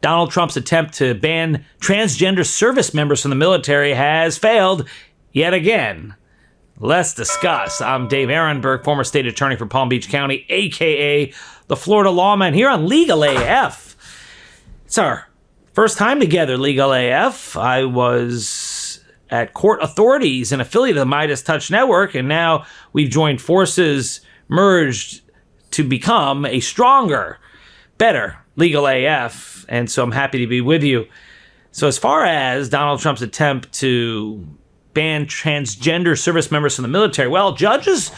Donald Trump's attempt to ban transgender service members from the military has failed yet again. Let's discuss. I'm Dave Aronberg, former state attorney for Palm Beach County, a.k.a. the Florida Lawman, here on Legal AF. It's our first time together, Legal AF. I was at Court Authorities, an affiliate of the Midas Touch Network, and now we've joined forces, merged to become a stronger, better Legal AF, and so I'm happy to be with you. So as far as Donald Trump's attempt to ban transgender service members from the military, well, judges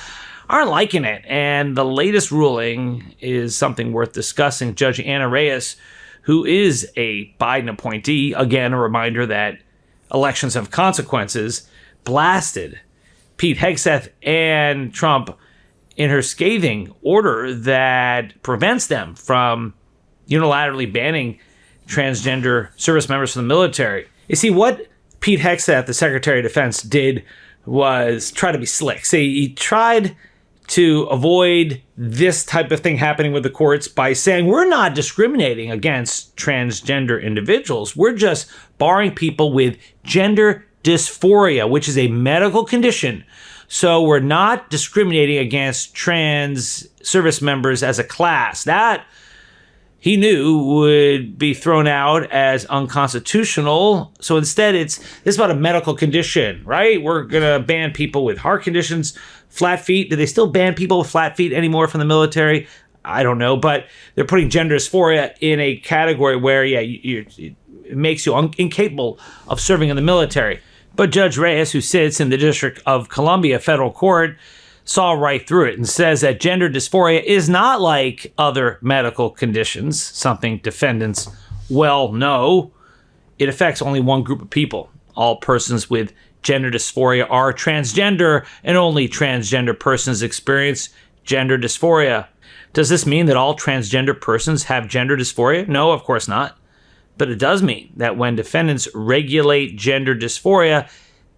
aren't liking it, and the latest ruling is something worth discussing. Judge Anna Reyes, who is a Biden appointee, again, a reminder that elections have consequences, blasted Pete Hegseth and Trump in her scathing order that prevents them from unilaterally banning transgender service members from the military. You see, what Pete Hegseth, the Secretary of Defense, did was try to be slick. See, he tried to avoid this type of thing happening with the courts by saying, we're not discriminating against transgender individuals. We're just barring people with gender dysphoria, which is a medical condition. So we're not discriminating against trans service members as a class. That, he knew, would be thrown out as unconstitutional. So instead, this is about a medical condition, right? We're going to ban people with heart conditions, flat feet. Do they still ban people with flat feet anymore from the military? I don't know, but they're putting gender dysphoria in a category where, it makes you incapable of serving in the military. But Judge Reyes, who sits in the District of Columbia Federal Court, saw right through it and says that gender dysphoria is not like other medical conditions, something defendants well know. It affects only one group of people. All persons with gender dysphoria are transgender, and only transgender persons experience gender dysphoria. Does this mean that all transgender persons have gender dysphoria? No, of course not. But it does mean that when defendants regulate gender dysphoria,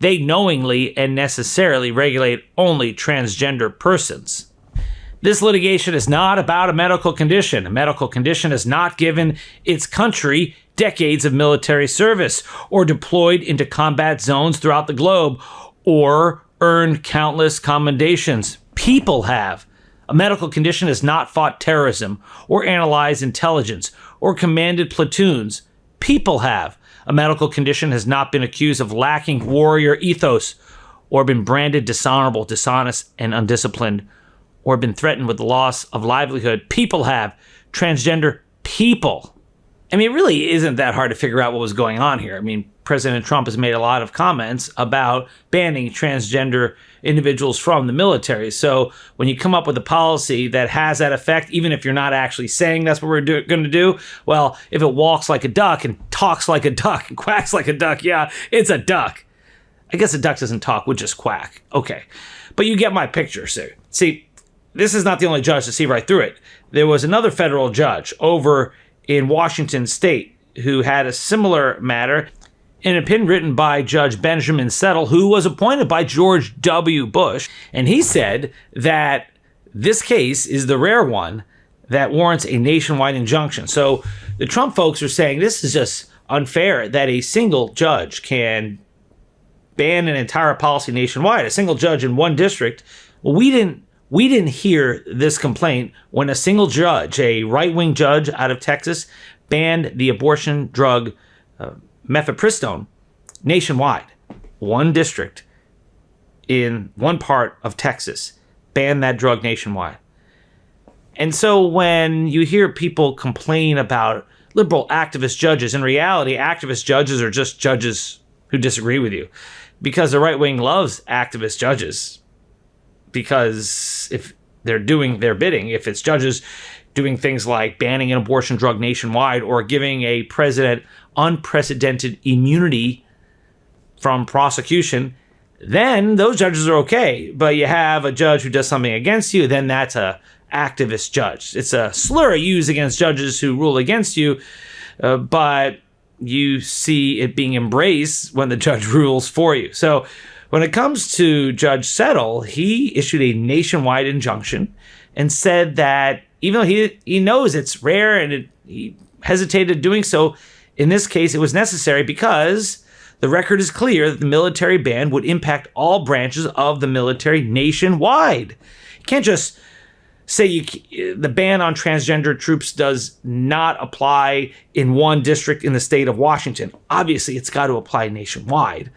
they knowingly and necessarily regulate only transgender persons. This litigation is not about a medical condition. A medical condition has not given its country decades of military service, or deployed into combat zones throughout the globe, or earned countless commendations. People have. A medical condition has not fought terrorism, or analyzed intelligence, or commanded platoons. People have. A medical condition has not been accused of lacking warrior ethos, or been branded dishonorable, dishonest, and undisciplined, or been threatened with the loss of livelihood. People have. Transgender people. I mean, it really isn't that hard to figure out what was going on here. I mean, President Trump has made a lot of comments about banning transgender individuals from the military. So when you come up with a policy that has that effect, even if you're not actually saying that's what we're going to do, well, if it walks like a duck and talks like a duck and quacks like a duck, yeah, it's a duck. I guess a duck doesn't talk, would just quack. Okay. But you get my picture, sir. See, this is not the only judge to see right through it. There was another federal judge over in Washington State who had a similar matter. An opinion written by Judge Benjamin Settle, who was appointed by George W. Bush. And he said that this case is the rare one that warrants a nationwide injunction. So the Trump folks are saying this is just unfair that a single judge can ban an entire policy nationwide, a single judge in one district. Well, we didn't hear this complaint when a single judge, a right-wing judge out of Texas, banned the abortion drug mifepristone nationwide. One district in one part of Texas banned that drug nationwide. And so when you hear people complain about liberal activist judges, in reality, activist judges are just judges who disagree with you, because the right wing loves activist judges. Because if they're doing their bidding, if it's judges doing things like banning an abortion drug nationwide or giving a president unprecedented immunity from prosecution, then those judges are okay. But you have a judge who does something against you, then that's a activist judge. It's a slur used against judges who rule against you, but you see it being embraced when the judge rules for you. So when it comes to Judge Settle, he issued a nationwide injunction and said that even though he knows it's rare and he hesitated doing so. In this case, it was necessary because the record is clear that the military ban would impact all branches of the military nationwide. You can't just say the ban on transgender troops does not apply in one district in the state of Washington. Obviously, it's got to apply nationwide.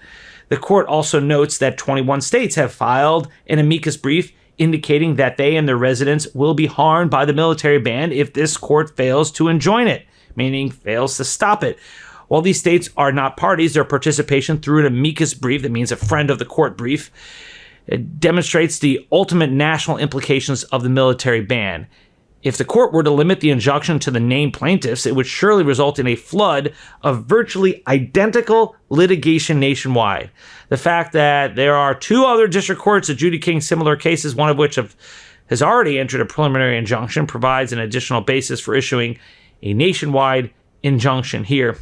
The court also notes that 21 states have filed an amicus brief indicating that they and their residents will be harmed by the military ban if this court fails to enjoin it, meaning fails to stop it. While these states are not parties, their participation through an amicus brief, that means a friend of the court brief, it demonstrates the ultimate national implications of the military ban. If the court were to limit the injunction to the named plaintiffs, it would surely result in a flood of virtually identical litigation nationwide. The fact that there are 2 other district courts adjudicating similar cases, one of which has already entered a preliminary injunction, provides an additional basis for issuing a nationwide injunction here.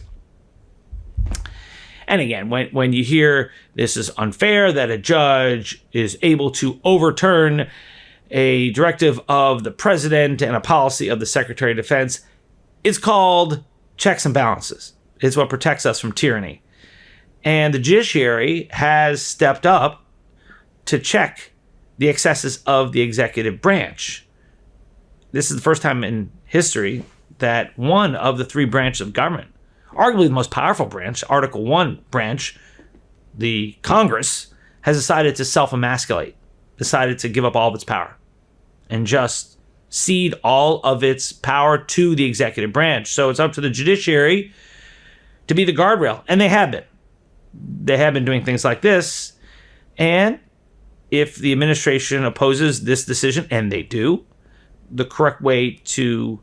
And again, when you hear this is unfair, that a judge is able to overturn a directive of the president and a policy of the Secretary of Defense, it's called checks and balances. It's what protects us from tyranny. And the judiciary has stepped up to check the excesses of the executive branch. This is the first time in history that one of the 3 branches of government, arguably the most powerful branch, Article 1 branch, the Congress, has decided to self-emasculate, decided to give up all of its power and just cede all of its power to the executive branch. So it's up to the judiciary to be the guardrail, and they have been. They have been doing things like this, and if the administration opposes this decision, and they do, the correct way to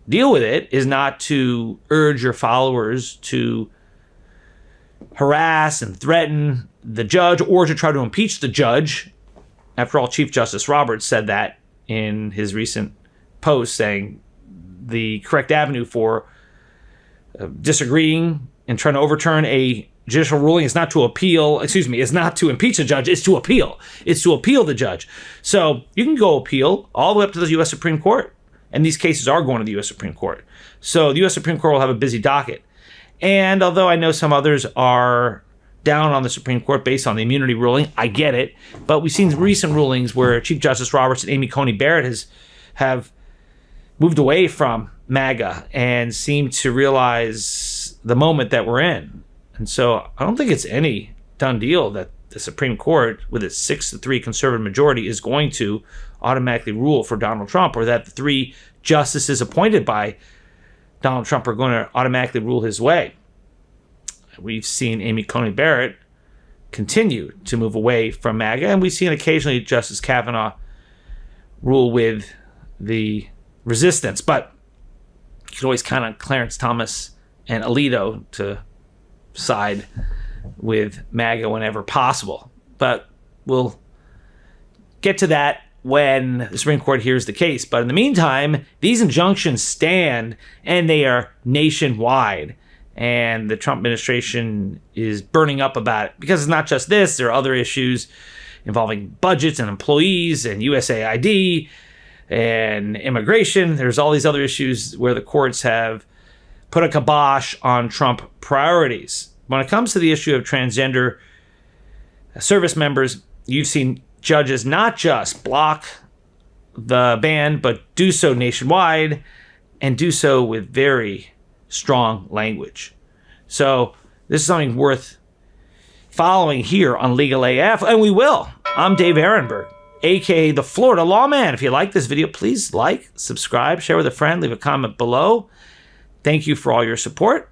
deal with it is not to urge your followers to harass and threaten the judge or to try to impeach the judge. After all, Chief Justice Roberts said that in his recent post, saying the correct avenue for disagreeing and trying to overturn a judicial ruling is not to is not to impeach the judge, it's to appeal. It's to appeal the judge. So you can go appeal all the way up to the U.S. Supreme Court. And these cases are going to the U.S. Supreme Court. So the U.S. Supreme Court will have a busy docket. And although I know some others are down on the Supreme Court based on the immunity ruling, I get it. But we've seen recent rulings where Chief Justice Roberts and Amy Coney Barrett have moved away from MAGA and seem to realize the moment that we're in. And so I don't think it's any done deal that the Supreme Court, with its 6-3 conservative majority, is going to automatically rule for Donald Trump, or that the 3 justices appointed by Donald Trump are going to automatically rule his way. We've seen Amy Coney Barrett continue to move away from MAGA, and we've seen occasionally Justice Kavanaugh rule with the resistance. But you can always count on Clarence Thomas and Alito to side with MAGA whenever possible. But we'll get to that when the Supreme Court hears the case. But in the meantime, these injunctions stand, and they are nationwide. And the Trump administration is burning up about it, because it's not just this. There are other issues involving budgets and employees and USAID and immigration. There's all these other issues where the courts have put a kibosh on Trump priorities. When it comes to the issue of transgender service members, you've seen judges not just block the ban, but do so nationwide, and do so with very strong language. So this is something worth following here on Legal AF, and we will. I'm Dave Aronberg, aka the Florida Lawman. If you like this video, please like, subscribe, share with a friend, leave a comment below. Thank you for all your support,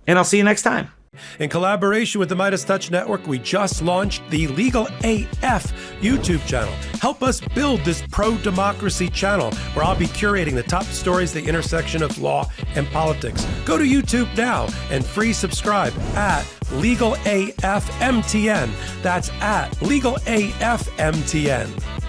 and I'll see you next time. In collaboration with the Midas Touch Network, we just launched the Legal AF YouTube channel. Help us build this pro-democracy channel where I'll be curating the top stories at the intersection of law and politics. Go to YouTube now and free subscribe at Legal AF MTN. That's at Legal AF MTN.